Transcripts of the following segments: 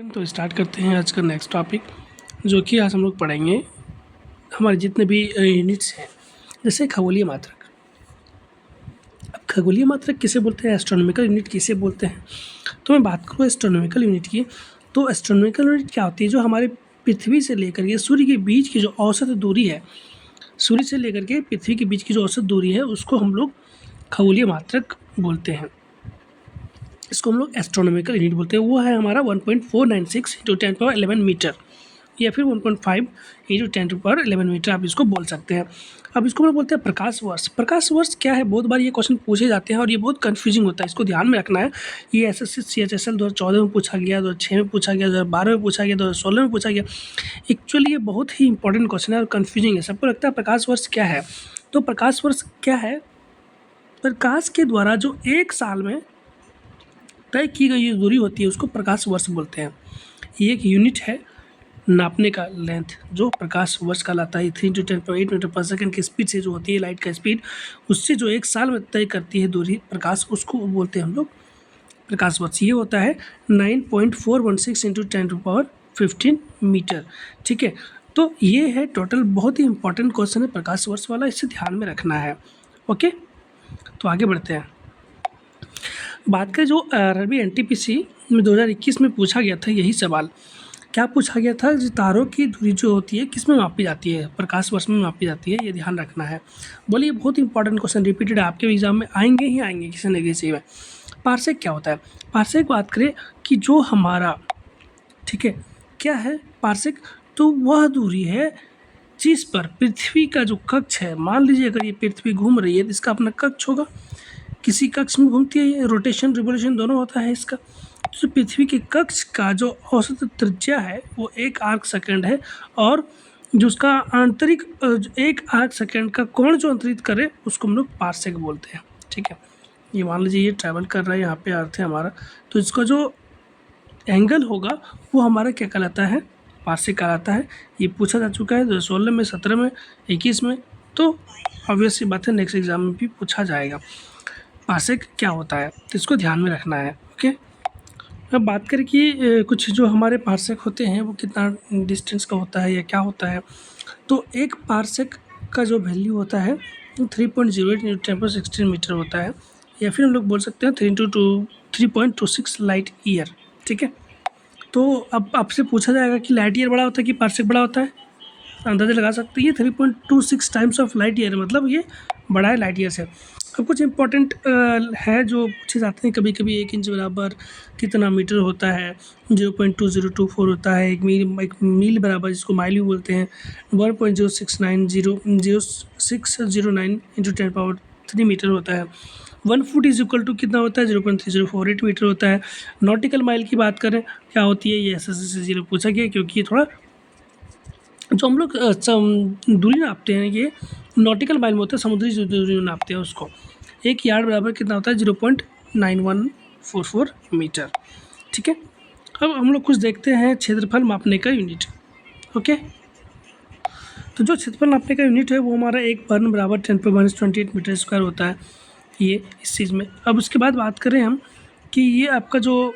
तो स्टार्ट करते हैं आज का नेक्स्ट टॉपिक, जो कि आज हम लोग पढ़ेंगे हमारे जितने भी यूनिट्स हैं, जैसे खगोलीय मात्रक। अब खगोलीय मात्रक किसे बोलते हैं, एस्ट्रोनॉमिकल यूनिट किसे बोलते हैं। तो मैं बात करूँ एस्ट्रोनॉमिकल यूनिट की, तो एस्ट्रोनॉमिकल यूनिट क्या होती है, जो हमारे पृथ्वी से लेकर के सूर्य के बीच की जो औसत दूरी है, सूर्य से लेकर के पृथ्वी के बीच की जो औसत दूरी है, उसको हम लोग खगोलीय मात्रक बोलते हैं। इसको हम लोग एस्ट्रोनॉमिकल यूनिट बोलते हैं। वो है हमारा 1.496 × 10⁻11 मीटर, या फिर 1.5 × 10⁻11 मीटर आप इसको बोल सकते हैं। अब इसको हम लोग बोलते हैं प्रकाश वर्ष। प्रकाश वर्ष क्या है, बहुत बार ये क्वेश्चन पूछे जाते हैं और ये बहुत कन्फ्यूजिंग होता है, इसको ध्यान में रखना है। ये SSC CHSL 2014 में पूछा गया, 2006 में पूछा गया, 2012 में पूछा गया, 2016 में पूछा गया। एक्चुअली ये बहुत ही इंपॉर्टेंट क्वेश्चन है और कन्फ्यूजिंग है। सबको लगता है प्रकाश वर्ष क्या है। तो प्रकाश वर्ष क्या है, प्रकाश के द्वारा जो एक साल में तय की गई जो दूरी होती है उसको प्रकाश वर्ष बोलते हैं। ये एक यूनिट है नापने का लेंथ, जो प्रकाश वर्ष कहलाता है। 3 × 10⁸ मीटर पर सेकंड की स्पीड से जो होती है लाइट का स्पीड, उससे जो एक साल में तय करती है दूरी प्रकाश, उसको बोलते हैं हम लोग प्रकाश वर्ष। ये होता है 9.416 × 10⁻15 मीटर। ठीक है, तो ये है टोटल, बहुत ही इंपॉर्टेंट क्वेश्चन है प्रकाश वर्ष वाला, इसे ध्यान में रखना है। ओके, तो आगे बढ़ते हैं। बात करें जो रबी NTPC में 2021 में पूछा गया था, यही सवाल क्या पूछा गया था, जो तारों की दूरी जो होती है किस में मापी जाती है, प्रकाश वर्ष में मापी जाती है, ये ध्यान रखना है। बोलिए, बहुत इंपॉर्टेंट क्वेश्चन, रिपीटेड आपके एग्जाम में आएंगे ही आएंगे किसी न किसी में। पार्सेक क्या होता है, पार्सेक बात करें कि जो हमारा, ठीक है, क्या है पार्सेक, तो वह दूरी है जिस पर पृथ्वी का जो कक्ष है, मान लीजिए अगर ये पृथ्वी घूम रही है तो इसका अपना कक्ष होगा, किसी कक्ष में घूमती है, ये रोटेशन रिवोल्यूशन दोनों होता है इसका। तो पृथ्वी के कक्ष का जो औसत त्रिज्या है वो 1 आर्क सेकंड है, और जो उसका आंतरिक 1 आर्क सेकंड का कोण जो अंतरित करे उसको हम लोग पार्सेक बोलते हैं। ठीक है, ये मान लीजिए ये ट्रैवल कर रहा है, यहाँ पे अर्थ है हमारा, तो इसका जो एंगल होगा वो हमारा क्या कहलाता है, पार्सेक कहलाता है। ये पूछा जा चुका है 2016 में, 17 में, 21 में, तो ऑब्वियस सी बात है नेक्स्ट एग्जाम में भी पूछा जाएगा पार्सेक क्या होता है, तो इसको ध्यान में रखना है। ओके, अब बात करें कि कुछ जो हमारे पार्सेक होते हैं वो कितना डिस्टेंस का होता है या क्या होता है। तो एक पार्सेक का जो वैल्यू होता है 3.08 × 10⁻16 मीटर होता है, या फिर हम लोग बोल सकते हैं 3.26 लाइट ईयर। ठीक है, तो अब आपसे पूछा जाएगा कि लाइट ईयर बड़ा होता है कि पार्सेक बड़ा होता है, अंदाज़ा लगा सकते हैं। ये 3.26 टाइम्स ऑफ लाइट ईयर, मतलब ये बड़ा है लाइट ईयर से। अब कुछ इंपॉर्टेंट है जो पूछे जाते हैं कभी कभी, 1 इंच बराबर कितना मीटर होता है, 0.2024 होता है, एक मील बराबर जिसको माइल भी बोलते हैं, 1.0609 × 10⁻3 मीटर होता है। 1 फुट इज इक्वल टू कितना होता है, 0.3048 मीटर होता है। नॉटिकल माइल की बात करें क्या होती है, ये SSC से 0 पूछा गया, क्योंकि ये थोड़ा जो हम लोग दूरी नापते हैं ये नॉटिकल माइल में होता है, समुद्री जो दूरी नापते हैं उसको। 1 यार्ड बराबर कितना होता है, 0.9144 मीटर। ठीक है, अब हम लोग कुछ देखते हैं क्षेत्रफल मापने का यूनिट। ओके, तो जो क्षेत्रफल नापने का यूनिट है वो हमारा 1 बर्न बराबर 10⁻28 मीटर स्क्वायर होता है, ये इस चीज़ में। अब उसके बाद बात करें हम कि ये आपका जो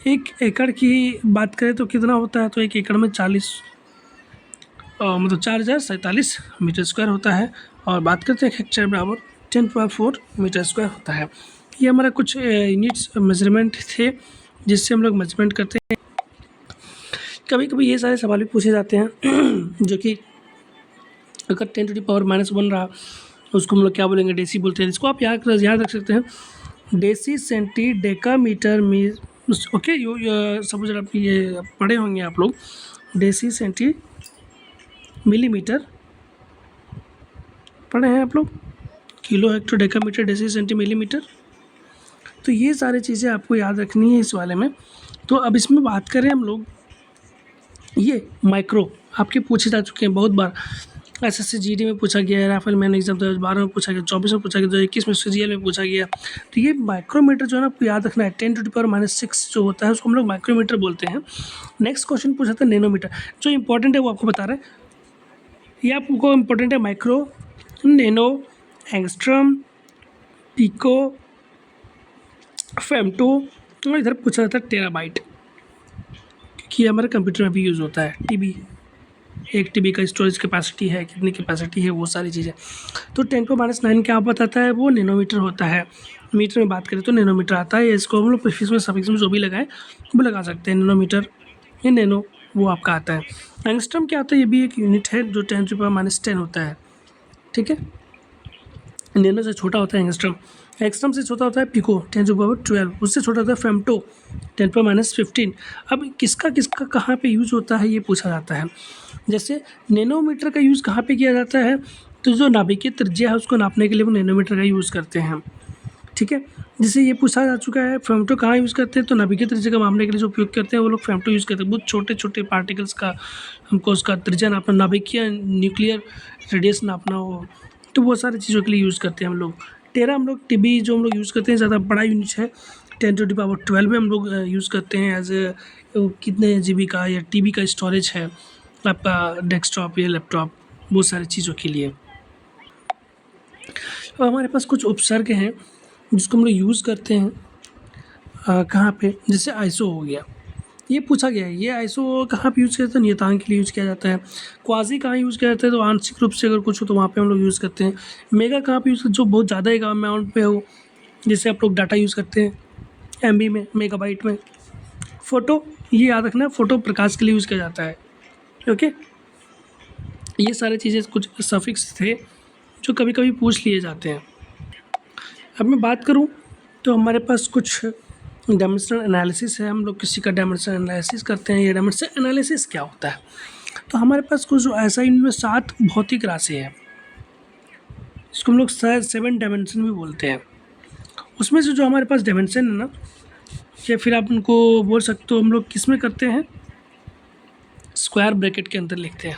1 एकड़ की बात करें तो कितना होता है, तो 1 एकड़ में 4047 मीटर स्क्वायर होता है। और बात करते हैं हेक्टेयर बराबर 10⁻4 मीटर स्क्वायर होता है। ये हमारा कुछ यूनिट्स मेजरमेंट थे जिससे हम लोग मेजरमेंट करते हैं। कभी कभी ये सारे सवाल भी पूछे जाते हैं जो कि अगर 10⁻⁻1 रहा उसको हम लोग क्या बोलेंगे, डेसी बोलते हैं। इसको आप याद रख सकते हैं, डेसी सेंटी डेका मीटर में। ओके, सपोज आप ये पढ़े होंगे आप लोग, डेसी सेंटी मिलीमीटर पढ़े हैं आप लोग, kilo hecto deca metre deci centi millimetre. तो ये सारी चीज़ें आपको याद रखनी है इस वाले में। तो अब इसमें बात करें हम लोग, ये माइक्रो आपके पूछे जा चुके हैं बहुत बार। SSC GD में पूछा गया है, राफेल मैन एग्जाम 2012 में पूछा गया, 24 में पूछा गया, 2021 में CGL में पूछा गया। तो ये माइक्रोमीटर जो है ना आपको याद रखना है, 10⁻⁻6 जो होता है उसको हम लोग माइक्रोमीटर बोलते हैं। नेक्स्ट क्वेश्चन पूछा था नैनोमीटर, जो इंपॉर्टेंट है वो आपको बता रहे हैं। ये आपको इम्पोर्टेंट है, micro, nano, angstrom, pico, femto, और इधर पूछा जाता है टेराबाइट। कि हमारे कंप्यूटर में भी यूज़ होता है। टीबी, 1 टीबी का स्टोरेज कैपेसिटी है, कितनी कैपेसिटी है, वो सारी चीज़ें। तो 10⁻⁹ क्या बताता है, वो नैनोमीटर होता है। मीटर में बात करें तो नैनोमीटर आता है। इसको हम लोग प्रीफिक्स में सफिक्स में जो भी लगाएं वो लगा सकते हैं। नैनोमीटर या नैनो वो आपका आता है। एंगस्ट्रम क्या होता है, ये भी एक यूनिट है जो 10⁻⁻10 होता है। ठीक है, नैनो से छोटा होता है एंगस्ट्रम। एंगस्ट्रम से छोटा होता है पिको 10⁻12, उससे छोटा होता है फेम्टो 10⁻15। अब किसका किसका कहाँ पे यूज़ होता है ये पूछा जाता है। जैसे नैनोमीटर का यूज़ कहाँ पे किया जाता है, तो जो नाभिकीय त्रिज्या है उसको नापने के लिए वो नैनोमीटर का यूज़ करते हैं। ठीक है, जैसे ये पूछा जा चुका है फेम्टो कहाँ यूज़ करते हैं, तो नाभिकीय त्रिज्या का मापने के लिए जो उपयोग करते हैं वो लोग फेम्टो यूज़ करते हैं। बहुत छोटे छोटे पार्टिकल्स का हमको उसका त्रिज्या नापना, नाभिकीय न्यूक्लियर रेडियस नापना हो, तो वो सारी चीज़ों के लिए यूज़ करते हैं हम लोग। टेरा हम लोग टीबी जो हम लोग यूज़ करते हैं ज़्यादा बड़ा यूनिट है। 10⁻12 में हम लोग यूज़ करते हैं एज कितने जीबी का या टीबी का स्टोरेज है आपका डेस्कटॉप या लैपटॉप, वो सारी चीज़ों के लिए। अब हमारे पास कुछ उपसर्ग हैं जिसको हम लोग यूज़ करते हैं कहाँ पे, जैसे आइसो हो गया, ये पूछा गया है। ये आइसो कहाँ पे यूज़ किया जाता है, नियतांक के लिए यूज़ किया जाता है। क्वाज़ी कहाँ यूज़ किया जाता है, तो आंशिक रूप से अगर कुछ हो तो वहाँ पे हम लोग यूज़ करते हैं। मेगा कहाँ पे यूज़ करते हैं, जो बहुत ज़्यादा एक अमाउंट पे हो, जैसे आप लोग डाटा यूज़ करते हैं एमबी में, मेगाबाइट में। फ़ोटो, ये याद रखना, फ़ोटो प्रकाश के लिए यूज़ किया जाता है। ओके, ये सारी चीज़ें कुछ सफिक्स थे जो कभी कभी पूछ लिए जाते हैं। अब मैं बात करूँ तो हमारे पास कुछ डायमेंशनल एनालिसिस है। हम लोग किसी का डायमेंशनल एनालिसिस करते हैं। ये डायमेंशनल एनालिसिस क्या होता है, तो हमारे पास कुछ जो ऐसा इनमें 7 भौतिक राशि है, इसको हम लोग 7 डायमेंशन भी बोलते हैं। उसमें से जो हमारे पास डायमेंशन है ना, या फिर आप उनको बोल सकते हो हम लोग किस में करते हैं, स्क्वायर ब्रैकेट के अंदर लिखते हैं।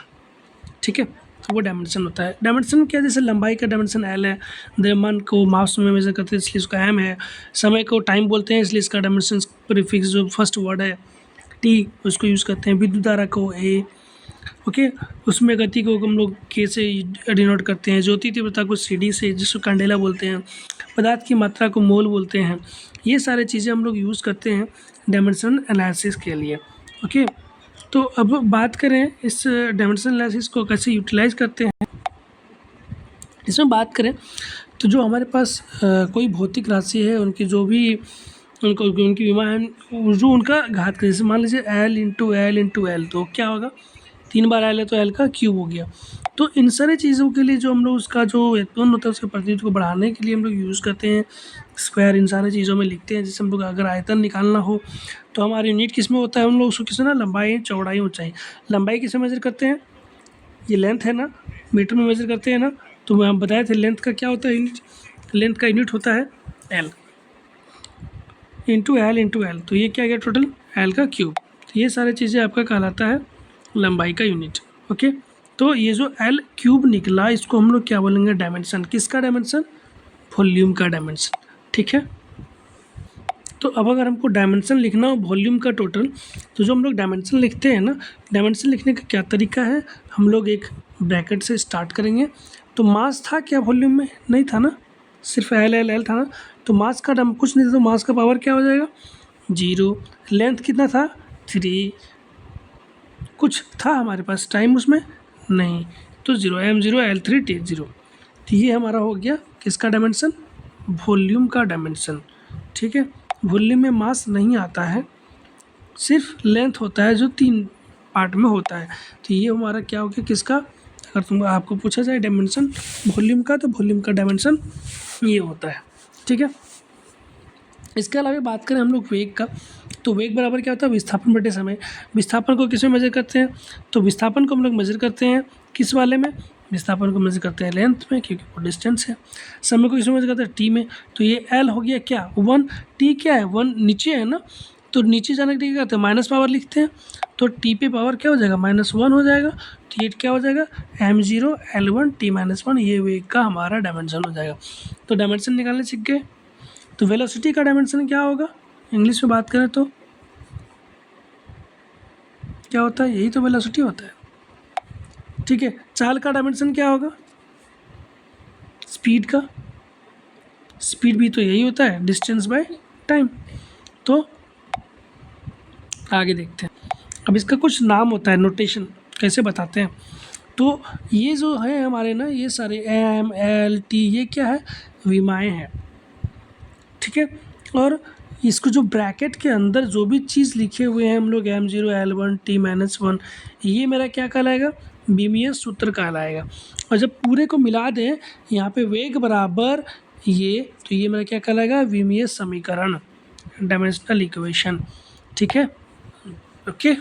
ठीक है, तो वो डायमेंशन होता है। डायमेंशन क्या है, जैसे लंबाई का डायमेंशन एल है, द्रव्यमान को मास में मेजर करते हैं इसलिए उसका एम है, समय को टाइम बोलते हैं इसलिए इसका डायमेंशन प्रीफिक्स जो फर्स्ट वर्ड है टी उसको यूज़ करते हैं। विद्युत धारा को ए, ओके, उसमें गति को हम लोग के से डिनोट करते हैं। ज्योति तीव्रता को सी डी से, जिसको कैंडेला बोलते हैं। पदार्थ की मात्रा को मोल बोलते हैं। ये सारे चीज़ें हम लोग यूज़ करते हैं डायमेंशन एनालिसिस के लिए। ओके, तो अब बात करें इस डायमेंशन एनालिसिस को कैसे यूटिलाइज करते हैं। इसमें बात करें तो जो हमारे पास कोई भौतिक राशि है, उनकी जो भी उनकी विमान जो उनका घात करें, जैसे मान लीजिए एल इंटू एल, तो क्या होगा, 3 बार एल है तो एल का क्यूब हो गया। तो इन सारी चीज़ों के लिए जो हम लोग उसका जो व्युत्पन्न होता है उसके प्रतिनिधित्व को बढ़ाने के लिए हम लोग यूज़ करते हैं स्क्वायर। इन सारी चीज़ों में लिखते हैं। जैसे हम लोग अगर आयतन निकालना हो तो हमारा यूनिट किस में होता है, हम लोग उसको किस ना, लंबाई चौड़ाई ऊंचाई। लंबाई किस में मेजर करते हैं, ये लेंथ है ना, मीटर में मेजर करते हैं ना। तो हम बताए थे लेंथ का क्या होता है यूनिट, लेंथ का यूनिट होता है एल इंटू एल, तो ये क्या गया टोटल, एल का क्यूब। तो ये सारी चीज़ें आपका कहलाता है लंबाई का यूनिट। ओके, तो ये जो एल क्यूब निकला इसको हम लोग क्या बोलेंगे, डायमेंशन। किसका डायमेंशन, वॉल्यूम का डायमेंशन। ठीक है, तो अब अगर हमको डायमेंशन लिखना हो वॉल्यूम का टोटल, तो जो हम लोग डायमेंशन लिखते हैं ना, डायमेंशन लिखने का क्या तरीका है, हम लोग एक ब्रैकेट से स्टार्ट करेंगे। तो मास था क्या वॉल्यूम में, नहीं था ना, सिर्फ एल था ना। तो मास का कुछ नहीं था, तो मास का पावर क्या हो जाएगा, 0। लेंथ कितना था, 3। कुछ था हमारे पास टाइम उसमें, नहीं, तो 0, m0 l3 t0। तो ये हमारा हो गया किसका डायमेंशन, वॉल्यूम का डायमेंशन। ठीक है, वॉल्यूम में मास नहीं आता है, सिर्फ लेंथ होता है जो 3 पार्ट में होता है। तो ये हमारा क्या हो गया किसका, अगर आपको पूछा जाए डायमेंशन वॉल्यूम का, तो वॉल्यूम का डायमेंशन ये होता है। ठीक है, इसके अलावा बात करें हम लोग वेग का, तो वेग बराबर क्या होता है, विस्थापन बटे समय। विस्थापन को किस में मेजर करते हैं, तो विस्थापन को हम लोग मेजर करते हैं किस वाले में, विस्थापन को मेजर करते हैं लेंथ में, क्योंकि वो डिस्टेंस है। समय को किस में मेजर करते हैं, टी में। तो ये एल हो गया क्या 1, टी क्या है 1 नीचे है ना, तो नीचे जाने के लिए क्या करते हैं, माइनस पावर लिखते हैं। तो टी पे पावर क्या हो जाएगा, -1 हो जाएगा। तो ये क्या हो जाएगा, m0 l1 t-1, ये वेग का हमारा डायमेंशन हो जाएगा। तो डायमेंशन निकालने सीख गए। तो वेलोसिटी का डायमेंशन क्या होगा, इंग्लिश में बात करें तो क्या होता है, यही तो वेलोसिटी होता है। ठीक है, चाल का डायमेंशन क्या होगा, स्पीड का, स्पीड भी तो यही होता है, डिस्टेंस बाय टाइम। तो आगे देखते हैं। अब इसका कुछ नाम होता है, नोटेशन कैसे बताते हैं। तो ये जो है हमारे ना, ये सारे एम एल टी, ये क्या है, विमाएँ हैं, ठीक है। और इसको जो ब्रैकेट के अंदर जो भी चीज़ लिखे हुए हैं हम लोग M0 L1 T-1, ये मेरा क्या कहलाएगा, बीमीय सूत्र कहलाएगा। और जब पूरे को मिला दें यहाँ पे वेग बराबर ये, तो ये मेरा क्या कहलाएगा, विमीय समीकरण, डायमेंशनल इक्वेशन, ठीक है, ओके।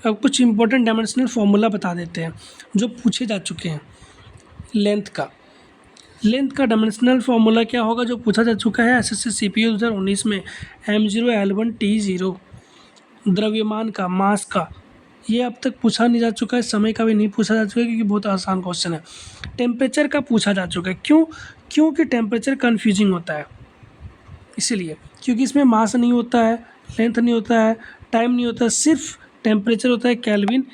अब कुछ इंपॉर्टेंट डायमेंशनल फार्मूला बता देते हैं जो पूछे जा चुके हैं। लेंथ का डायमेंशनल फार्मूला क्या होगा, जो पूछा जा चुका है एसएससी सीपीयू 2019 में, M0 L1 T0। द्रव्यमान का, मास का, ये अब तक पूछा नहीं जा चुका है, समय का भी नहीं पूछा जा चुका है क्योंकि बहुत आसान क्वेश्चन है। टेम्परेचर का पूछा जा चुका है, क्योंकि टेम्परेचर कन्फ्यूजिंग होता है, इसीलिए, क्योंकि इसमें मास नहीं होता है, लेंथ नहीं होता है, टाइम नहीं होता है, सिर्फ टेम्परेचर होता है, केल्विन,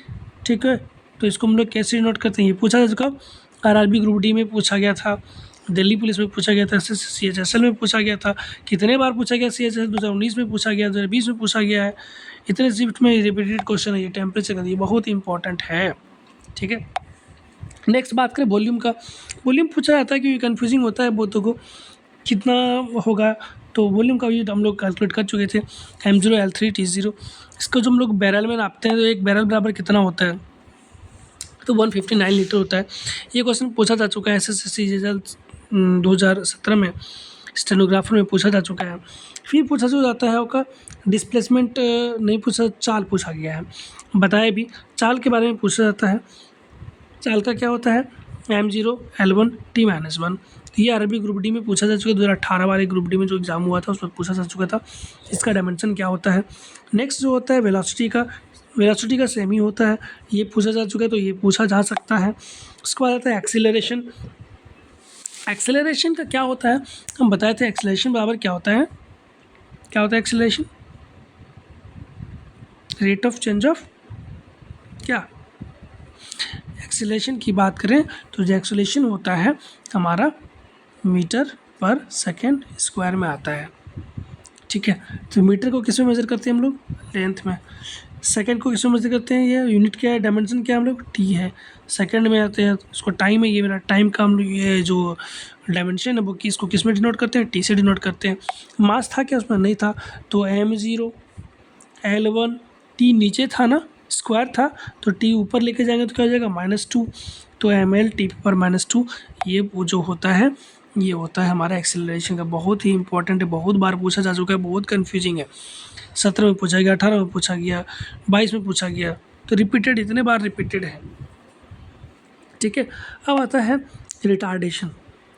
ठीक है। तो इसको हम लोग कैसे नोट करते हैं, ये पूछा जा चुका। आरआरबी ग्रुप डी में पूछा गया था, दिल्ली पुलिस में पूछा गया था, CHSL में पूछा गया था, कितने बार पूछा गया, CHSL 2019 में पूछा गया, 2020 में पूछा गया है, इतने शिफ्ट में रिपीटेड क्वेश्चन है ये टेम्परेचर का, ये बहुत इंपॉर्टेंट है, ठीक है। नेक्स्ट बात करें वॉल्यूम का। वॉल्यूम पूछा जाता है क्योंकि कन्फ्यूजिंग होता है बहुतों को, कितना होगा, तो वॉल्यूम का भी हम लोग कैलकुलेट कर चुके थे, M0 L3 T0। इसको जो हम लोग बैरल में नापते हैं तो एक बैरल बराबर कितना होता है, तो 159 लीटर होता है। ये क्वेश्चन पूछा जा चुका है SSC 2017 में, स्टेनोग्राफर में पूछा जा चुका है। फिर पूछा जो जाता है आपका डिस्प्लेसमेंट, नहीं पूछा, चाल पूछा गया है, बताए भी, चाल के बारे में पूछा जाता है। चाल का क्या होता है, M0 L1 T-1। ये आरबी ग्रुप डी में पूछा जा चुका है, 2018 वाले ग्रुप डी में जो एग्जाम हुआ था उसमें पूछा जा चुका था। इसका डायमेंशन क्या होता है। नेक्स्ट जो होता है वेलोसिटी का सेम ही होता है, ये पूछा जा चुका है तो ये पूछा जा सकता है। उसके बाद आता है एक्सीलरेशन। एक्सेलरेशन का क्या होता है, हम बताए थे, एक्सेलरेशन बराबर क्या होता है, acceleration, rate of change of, क्या, एक्सेलरेशन की बात करें तो जो एक्सेलरेशन होता है हमारा मीटर पर सेकेंड स्क्वायर में आता है, ठीक है। तो मीटर को किस में मेज़र करते हैं हम लोग, लेंथ में। सेकंड को किस में मेज़र करते हैं, ये यूनिट क्या है, डायमेंशन क्या है हम लोग, टी है। सेकंड में आते हैं उसको टाइम है, ये मेरा टाइम का हम लोग, ये जो डायमेंशन है वो इसको किस में डिनोट करते हैं, टी से डिनोट करते हैं। मास था क्या, उसमें नहीं था, तो M0 L1 टी नीचे था ना, स्क्वायर था, तो टी ऊपर लेके जाएंगे तो क्या हो जाएगा, -2, तो ML T⁻²। ये वो जो होता है, ये होता है हमारा एक्सेलरेशन का, बहुत ही इंपॉर्टेंट है, बहुत बार पूछा जा चुका है, बहुत कन्फ्यूजिंग है। 17 में पूछा गया, 18 में पूछा गया, 22 में पूछा गया, तो रिपीटेड, इतने बार रिपीटेड है, ठीक है। अब आता है रिटार्डेशन।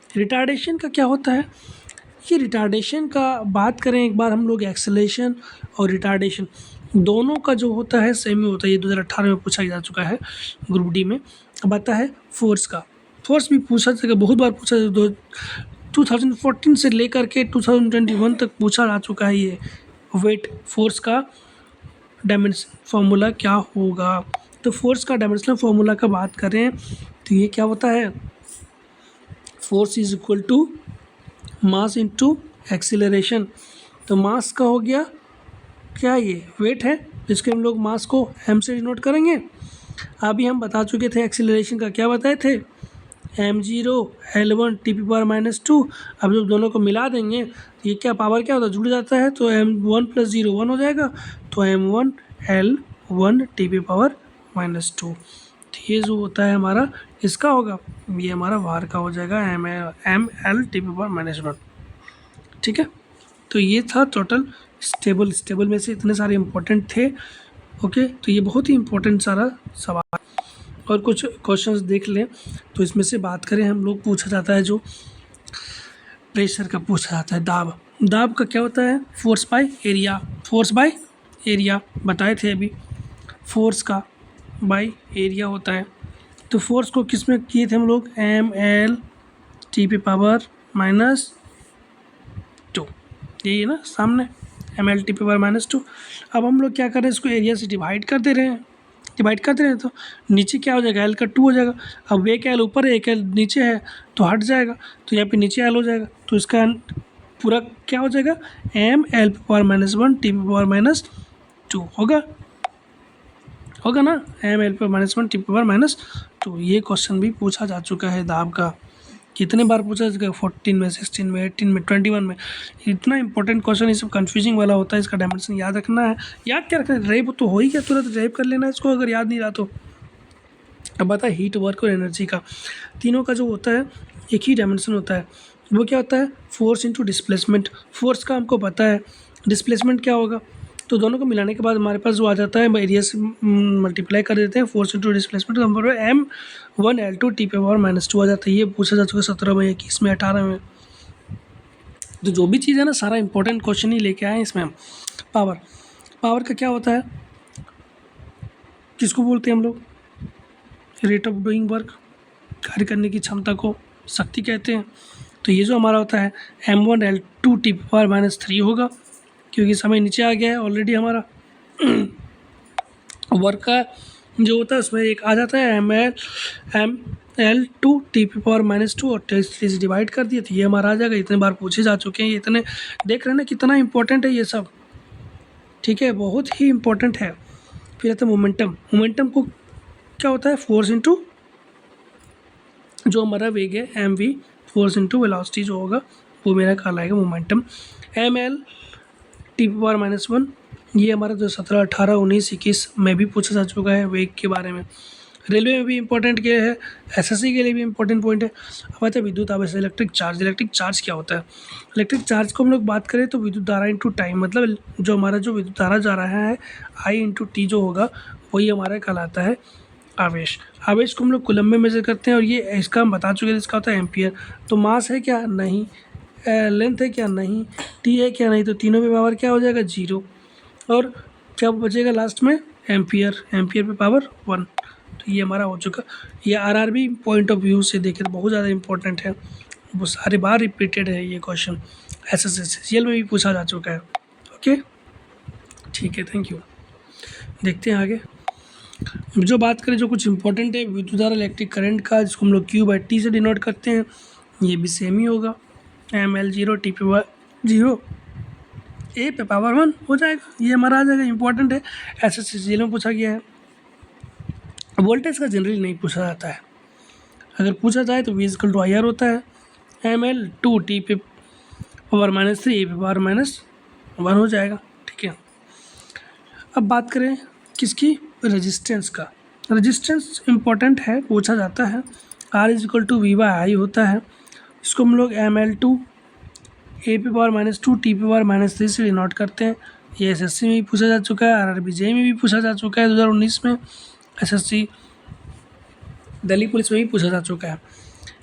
रिटार्डेशन का क्या होता है, ये रिटार्डेशन का बात करें एक बार हम लोग, एक्सेलरेशन और रिटार्डेशन दोनों का जो होता है सेम ही होता है। ये 2018 में पूछा जा चुका है ग्रुप डी में। अब आता है फोर्स का। फोर्स भी पूछा जाएगा, बहुत बार पूछा, 2014 से लेकर के 2021 तक पूछा जा चुका है ये वेट फोर्स का डायमेंशन फार्मूला क्या होगा। तो फोर्स का डायमेंशनल फार्मूला का बात करें तो ये क्या होता है, force is equal to mass into acceleration. तो मास का हो गया क्या, ये वेट है, जिसके हम लोग मास को m से डिनोट करेंगे। अभी हम बता चुके थे एक्सीलरेशन का, क्या बताए थे, M0 L1 T⁻²। अब जब दोनों को मिला देंगे तो ये क्या पावर क्या होता है, जुड़ जाता है, तो M1 + 0 1 हो जाएगा, तो M1 L1 T⁻²। तो ये जो होता है हमारा इसका होगा, ये हमारा वार का हो जाएगा, ML T⁻², ठीक है। तो ये था टोटल स्टेबल में से इतने सारे इंपॉर्टेंट थे, ओके। तो ये बहुत ही इंपॉर्टेंट सारा सवाल, और कुछ क्वेश्चंस देख लें तो इसमें से बात करें हम लोग, पूछा जाता है जो प्रेशर का पूछा जाता है, दाब का क्या होता है, फोर्स बाय एरिया बताए थे अभी, फोर्स का बाय एरिया होता है। तो फोर्स को किस में किए थे हम लोग, ML T⁻², यही है ना सामने, ML T⁻²। अब हम लोग क्या कर रहे हैं, इसको एरिया से डिवाइड कर दे रहे हैं, तो नीचे क्या हो जाएगा, L का 2 हो जाएगा। अब एक L ऊपर है, एक L नीचे है, तो हट जाएगा, तो यहाँ पे नीचे L हो जाएगा, तो इसका पूरा क्या हो जाएगा, ML⁻⁻1 T⁻²। 2 होगा ना, एम एल पे -1 टी पावर -2। ये क्वेश्चन भी पूछा जा चुका है दाब का, कितने बार पूछा जा चुका है, 14 में, 16 में, 18 में, 21 में। इतना इंपॉर्टेंट क्वेश्चन, ये सब कन्फ्यूजिंग वाला होता है, इसका डायमेंशन याद रखना है। याद क्या रखना है, ड्राइव तो हो ही गया, तुरंत ड्राइव कर लेना है इसको अगर याद नहीं रहा तो। अब आता है हीट, वर्क और एनर्जी का। तीनों का जो होता है एक ही डायमेंशन होता है, वो क्या होता है, फोर्स इंटू डिस्प्लेसमेंट। फोर्स का हमको पता है, डिस्प्लेसमेंट क्या होगा, तो दोनों को मिलाने के बाद हमारे पास जो आ जाता है, एरिया से मल्टीप्लाई कर देते हैं, फोर्स इंटू डिस्प्लेसमेंट, तो हमारे M1L2 टी पावर -2 आ जाता है। ये पूछा जा चुका है 17 में, 21 में, 18 में। तो जो भी चीज़ है ना, सारा इंपॉर्टेंट क्वेश्चन ही लेके आए हैं इसमें हम। पावर का क्या होता है, किसको बोलते हैं हम लोग, रेट ऑफ डूइंग वर्क, कार्य करने की क्षमता को शक्ति कहते हैं। तो ये जो हमारा होता है M1L2 टी पावर -3 होगा, क्योंकि समय नीचे आ गया है ऑलरेडी हमारा। वर्क का जो होता है उसमें एक आ जाता है ML2 टी पावर -2 और 3 से डिवाइड कर दिए, तो ये हमारा आ जाएगा। इतने बार पूछे जा चुके हैं, ये इतने देख रहे हैं ना कितना इंपॉर्टेंट है ये सब, ठीक है, बहुत ही इंपॉर्टेंट है। फिर आता है मोमेंटम को क्या होता है, फोर्स इंटू जो हमारा वेग है mv, फोर्स इंटू वेलोसिटी जो होगा वो मेरा कहलाएगा मोमेंटम। ml टी पावर -1, ये हमारा जो 17, 18, 19, 21 में भी पूछा जा चुका है वेग के बारे में। रेलवे में भी इंपॉर्टेंट क्या है, एसएससी के लिए भी इंपॉर्टेंट पॉइंट है। अब आता है विद्युत आवेश, इलेक्ट्रिक चार्ज। इलेक्ट्रिक चार्ज क्या होता है, इलेक्ट्रिक चार्ज को हम लोग बात करें तो विद्युत धारा इंटू टाइम, मतलब जो हमारा जो विद्युत धारा जा रहा है आई इंटू टी जो होगा वही हमारा कहलाता है आवेश। आवेश को हम लोग कूलम में मेजर करते हैं, और ये इसका हम बता चुके हैं, इसका होता है एम्पियर। तो मास है क्या, नहीं, लेंथ है क्या, नहीं, टी है क्या, नहीं, तो तीनों पे पावर क्या हो जाएगा, 0, और क्या बचेगा लास्ट में, एम्पियर पे पावर 1। तो ये हमारा हो चुका। ये आरआरबी पॉइंट ऑफ व्यू से देखें तो बहुत ज़्यादा इंपॉर्टेंट है, वो सारे बार रिपीटेड है ये क्वेश्चन, SSCL में भी पूछा जा चुका है। ओके, ठीक है, थैंक यू। देखते हैं आगे। जो बात करें जो कुछ इंपॉर्टेंट है विद्युत धारा इलेक्ट्रिक करंट का, जिसको हम लोग Q/T से डिनोट करते हैं, ये भी सेम ही होगा, ML0 टी पे 0 A पे पावर 1 हो जाएगा, ये हमारा आ जाएगा। इंपॉर्टेंट है, SSCL में पूछा गया है। वोल्टेज का जनरली नहीं पूछा जाता है, अगर पूछा जाए तो V/IR होता है, ML2 टी पे पावर -3 A पे पावर -1 हो जाएगा, ठीक है। अब बात करें किसकी, रेजिस्टेंस का। रेजिस्टेंस इंपॉर्टेंट है, पूछा जाता है। R=V/I होता है, इसको हम लोग ML2 A पे पावर -2 टी पे पावर -3 से डिनोट करते हैं। ये SSC में भी पूछा जा चुका है, RRBJ में भी पूछा जा चुका है 2019 में, SSC दिल्ली पुलिस में भी पूछा जा चुका है।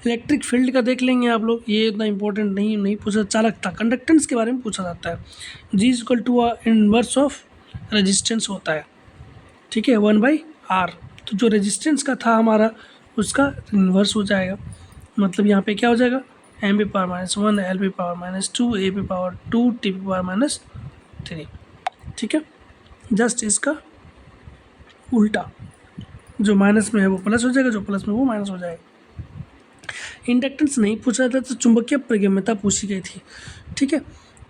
इलेक्ट्रिक फील्ड का देख लेंगे आप लोग, ये इतना इंपॉर्टेंट नहीं पूछा। चालकता, कंडक्टेंस के बारे में पूछा जाता है। G= इनवर्स ऑफ रेजिस्टेंस होता है, ठीक है, 1/R। तो जो रेजिस्टेंस का था हमारा उसका इन्वर्स हो जाएगा, मतलब यहाँ पे क्या हो जाएगा, M पे पावर -1, L पे पावर -2, A पे पावर 2, T पे पावर -3, ठीक है। जस्ट इसका उल्टा, जो माइनस में है वो प्लस हो जाएगा, जो प्लस में वो माइनस हो जाएगा। इंडक्टेंस नहीं पूछा था, तो चुंबकीय प्रगम्यता पूछी गई थी, ठीक है।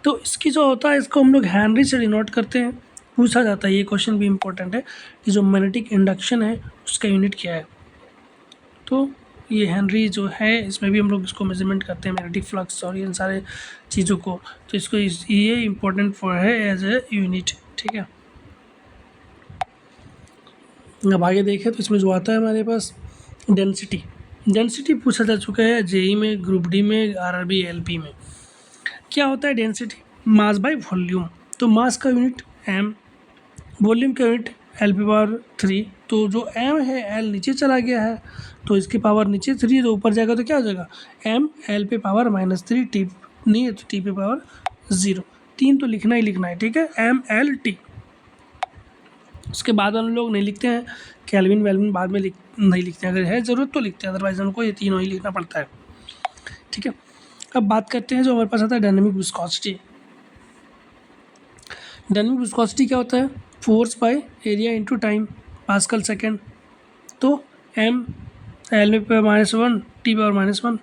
तो इसकी जो होता है इसको हम लोग हेनरी से डिनोट करते हैं, पूछा जाता है। ये क्वेश्चन भी इंपॉर्टेंट है कि जो मैग्नेटिक इंडक्शन है उसका यूनिट क्या है, तो ये हेनरी जो है इसमें भी हम लोग इसको मेजरमेंट करते हैं, मैग्नेटिक फ्लक्स और इन सारे चीज़ों को, तो इसको ये इंपॉर्टेंट फॉर है एज ए यूनिट, ठीक है। अब आगे देखें तो इसमें जो आता है हमारे पास डेंसिटी पूछा जा चुका है जेई में, ग्रुप डी में, आरआरबी एलपी में। क्या होता है डेंसिटी, मास बाय वॉल्यूम। तो मास का यूनिट m, वॉल्यूम का यूनिट L/3। तो जो m है L नीचे चला गया है, तो इसकी पावर नीचे 3, तो ऊपर जाएगा तो क्या हो जाएगा, m L पे पावर -3, T नहीं है तो T पे पावर 0। 3 तो लिखना ही लिखना है, ठीक है, MLT। उसके बाद हम लोग नहीं लिखते हैं, केल्विन बाद में नहीं लिखते हैं, अगर है ज़रूरत तो लिखते हैं, अदरवाइज हमको ये तीनों ही लिखना पड़ता है, ठीक है। अब बात करते हैं जो हमारे पास आता है डायनामिक विस्कोसिटी। डायनामिक विस्कोसिटी क्या होता है, force by area into time, pascal second. तो M L पे -1, T पावर -1।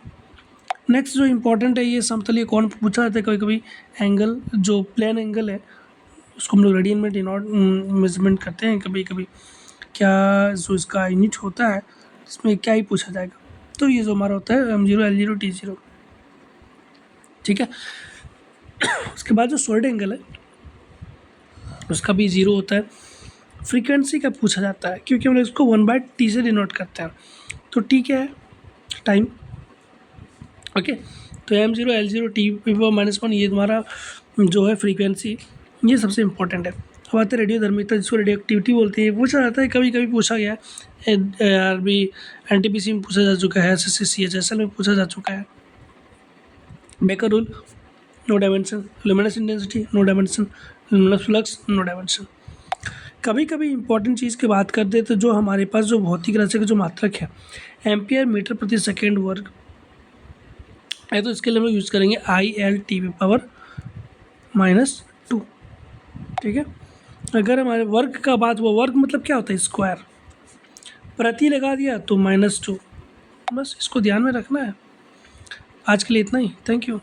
नेक्स्ट जो इम्पोर्टेंट है ये समतलीय कोण पूछा जाता है कभी कभी, एंगल जो प्लेन एंगल है उसको हम लोग रेडियन में डिनोट मेजरमेंट करते हैं कभी कभी, क्या जो इसका यूनिट होता है इसमें क्या ही पूछा जाएगा। तो ये जो हमारा होता है M0 L0 T0, ठीक है। उसके बाद जो सॉलिड एंगल है उसका भी 0 होता है। फ्रीक्वेंसी का पूछा जाता है क्योंकि हम लोग इसको 1/t से डिनोट करते हैं। तो टी क्या है, टाइम, ओके। तो M0 L0 T⁻⁻⁻⁻ ये तुम्हारा जो है फ्रीक्वेंसी, ये सबसे इंपॉर्टेंट है। अब आते हैं रेडियोधर्मिता, जिसको रेडियो एक्टिविटी बोलते हैं। पूछा जाता है, कभी कभी पूछा गया है, ARB NTPC में पूछा जा चुका है, SSC CHSL में पूछा जा चुका है। Becquerel, no dimension. Luminous intensity, no dimension. Luminous flux, no dimension. कभी कभी इंपॉर्टेंट चीज़ की बात करते हैं तो जो हमारे पास जो भौतिक राशि का जो मात्रक है एम्पियर मीटर प्रति सेकेंड वर्ग है, तो इसके लिए हम लोग यूज़ करेंगे IL/T⁻², ठीक है। अगर हमारे वर्ग का बात हुआ, वर्ग मतलब क्या होता है, स्क्वायर, प्रति लगा दिया तो -2, बस इसको ध्यान में रखना है। आज के लिए इतना ही, थैंक यू।